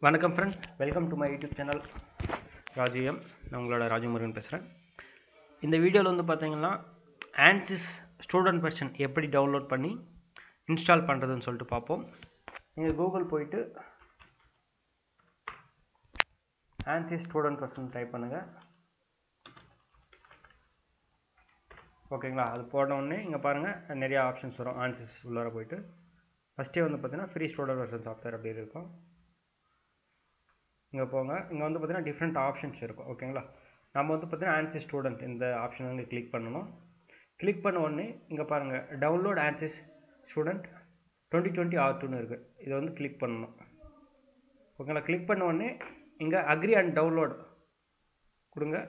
வணக்கம் friends, welcome to my YouTube channel Raju M. நான் உங்களோட ராஜமுருகன் பேசுகிறேன். இந்த வீடியோவில் வந்து பார்த்தீங்கன்னா ANSYS ஸ்டூடெண்ட் வெர்ஷன் எப்படி டவுன்லோட் பண்ணி இன்ஸ்டால் பண்ணுறதுன்னு சொல்லிட்டு பார்ப்போம். நீங்கள் கூகுள் போயிட்டு ANSYS ஸ்டூடெண்ட் வெர்ஷன் டைப் பண்ணுங்கள். ஓகேங்களா? அது போன உடனே இங்கே பாருங்கள் நிறையா ஆப்ஷன்ஸ் வரும். ANSYS உள்ளார போயிட்டு ஃபஸ்ட்டே வந்து பார்த்தீங்கன்னா ஃப்ரீ ஸ்டூடெண்ட் வெர்ஷன் சாஃப்ட்வேர் அப்படி இருக்கும். இங்கே போங்க. இங்கே வந்து பார்த்தீங்கன்னா டிஃப்ரெண்ட் ஆப்ஷன்ஸ் இருக்கும். ஓகேங்களா? நம்ம வந்து பார்த்தீங்கன்னா ANSYS ஸ்டூடெண்ட் இந்த ஆப்ஷன் வந்து கிளிக் பண்ணணும். கிளிக் பண்ண உடனே இங்கே பாருங்கள் டவுன்லோட் ANSYS ஸ்டூடெண்ட் 2020 R2ன்னு இருக்குது. இதை வந்து கிளிக் பண்ணணும். ஓகேங்களா? கிளிக் பண்ண உடனே இங்கே அக்ரி அண்ட் டவுன்லோட் கொடுங்க.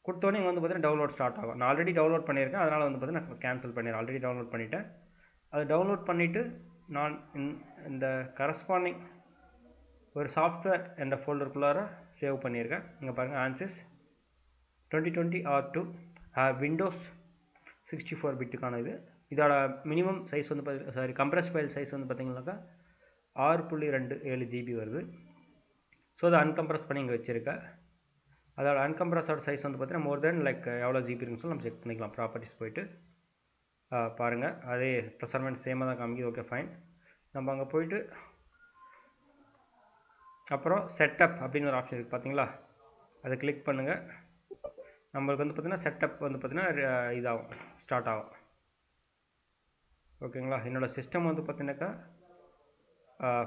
கொடுத்தோடனே இங்கே வந்து பார்த்தீங்கன்னா டவுன்லோட் ஸ்டார்ட் ஆகும். நான் ஆல்ரெடி டவுன்லோட் பண்ணியிருக்கேன், அதனால் வந்து பார்த்தீங்கன்னா நான் கேன்சல் பண்ணிடுறேன். ஆல்ரெடி டவுன்லோட் பண்ணிவிட்டேன். அதை டவுன்லோட் பண்ணிவிட்டு நான் இந்த கரஸ்பாண்டிங் ஒரு சாஃப்ட்வேர் என்ற ஃபோல்டருக்குள்ளார சேவ் பண்ணியிருக்கேன். இங்கே பாருங்கள் ANSYS 2020 R2 விண்டோஸ் 64 பிட்டுக்கான இதோட மினிமம் சைஸ் வந்து கம்ப்ரஸ் ஃபைல் சைஸ் வந்து பார்த்தீங்கன்னாக்கா 6.27 GB வருது. ஸோ அதை அன்கம்ப்ரஸ் பண்ணி இங்கே வச்சுருக்கேன். அதோட அன்கம்ப்ரஸோட சைஸ் வந்து பார்த்தீங்கன்னா மோர் தென் எவ்வளோ ஜிபி இருக்குன்னு சொல்லி நம்ம செக் பண்ணிக்கலாம். ப்ராப்பர்ட்டிஸ் போயிட்டு பாருங்கள், அதே ப்ளஸ் சேமாக தான் காமிக்குது. Okay, fine. நம்ம அங்கே போயிட்டு அப்புறம் செட்டப் அப்படின்னு ஒரு ஆப்ஷன் இருக்குது பார்த்தீங்களா? அதை கிளிக் பண்ணுங்கள். நம்மளுக்கு வந்து பார்த்தீங்கன்னா செட்டப் வந்து பார்த்தீங்கன்னா இதாகும், ஸ்டார்ட் ஆகும். ஓகேங்களா? என்னோடய சிஸ்டம் வந்து பார்த்தீங்கன்னாக்கா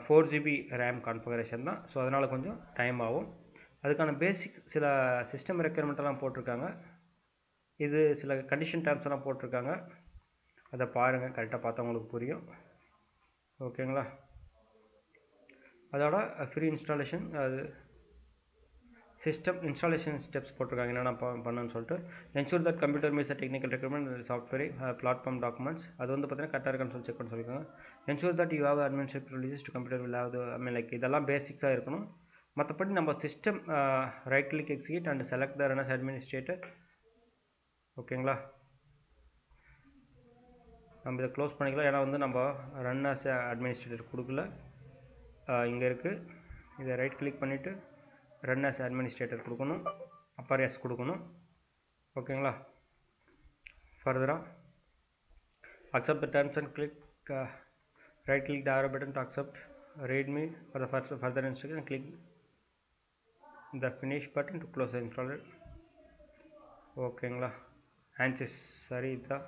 4 GB ரேம் கான்ஃபிகரேஷன் தான். ஸோ அதனால் கொஞ்சம் டைம் ஆகும். அதுக்கான பேசிக் சில சிஸ்டம் ரெக்யர்மெண்ட்டெல்லாம் போட்டிருக்காங்க. இது சில கண்டிஷன் டேர்ம்ஸ் எல்லாம் போட்டிருக்காங்க. அதை பாருங்கள், கரெக்டாக பார்த்தா உங்களுக்கு புரியும். ஓகேங்களா? அதோட ஃப்ரீ இன்ஸ்டாலேஷன், அது சிஸ்டம் இன்ஸ்டாலேஷன் ஸ்டெப்ஸ் போட்டிருக்காங்க என்னென்ன பண்ணணும்னு சொல்லிட்டு. Ensure that computer meets technical requirement software platform documents, அது வந்து பார்த்தீங்கன்னா கரெக்டாக இருக்கான்னு சொல்லி செக் பண்ண சொல்லியிருக்காங்க. Ensure that you have administrative release to computer will have இதெல்லாம் பேசிக்ஸாக இருக்கணும். மற்றபடி நம்ம system right click execute and select the run as administrator. ஓகேங்களா? நம்ம இதை க்ளோஸ் பண்ணிக்கலாம். ஏன்னா வந்து நம்ம ரன் அஸ் அட்மினிஸ்ட்ரேட்டர் கொடுக்கல. இங்கே இருக்குது. இதை ரைட் கிளிக் பண்ணிவிட்டு ரன் அஸ் அட்மினிஸ்ட்ரேட்டர் கொடுக்கணும். அப்பர் எஸ் கொடுக்கணும். ஓகேங்களா? ஃபர்தராக accept the terms and click right click the arrow button to accept readme for the further instruction. Click the finish button to close the installer. ஓகேங்களா? ANSYS சரி, இதுதான்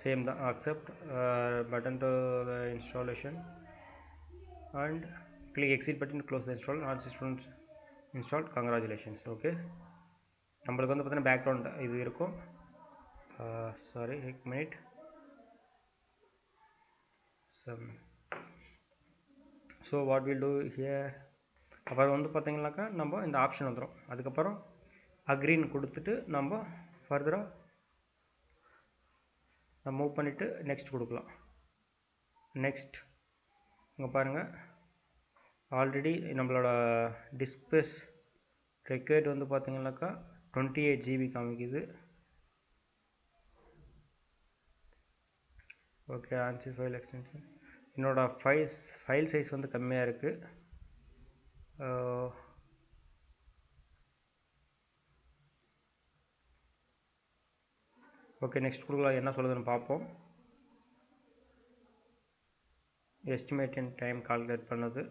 சேம் தான். Accept button to the installation and click exit button to close the install. ANSYS students installed, congratulations. Okay, நம்மளுக்கு வந்து பார்த்தீங்கன்னா background இது இருக்கும். Sorry, 1 minute. So what will do here, அப்புறம் வந்து பார்த்தீங்கன்னாக்கா நம்ம இந்த ஆப்ஷன் வந்துடும். அதுக்கப்புறம் அக்ரீன் கொடுத்துட்டு நம்ம ஃபர்தராக நம்ம மூவ் பண்ணிவிட்டு நெக்ஸ்ட் கொடுக்கலாம். நெக்ஸ்ட் இங்கே பாருங்கள், ஆல்ரெடி நம்மளோட டிஸ்க் ஸ்பேஸ் ரெக்வயர்ட் வந்து பார்த்தீங்கன்னாக்கா 28 GB காமிக்குது. Okay, ANSYS file extension. என்னோட ஃபைல் சைஸ் வந்து கம்மியாக இருக்குது. ஓகே, நெக்ஸ்ட் கொடுக்கலாம். என்ன சொல்லுதுன்னு பார்ப்போம். எஸ்டிமேட்டிங் டைம் கால்குலேட் பண்ணது.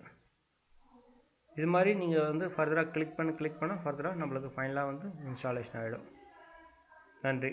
இது மாதிரி நீங்கள் வந்து ஃபர்தராக கிளிக் பண்ண ஃபர்தராக நம்மளுக்கு ஃபைனலாக வந்து இன்ஸ்டாலேஷன் ஆகிடும். நன்றி.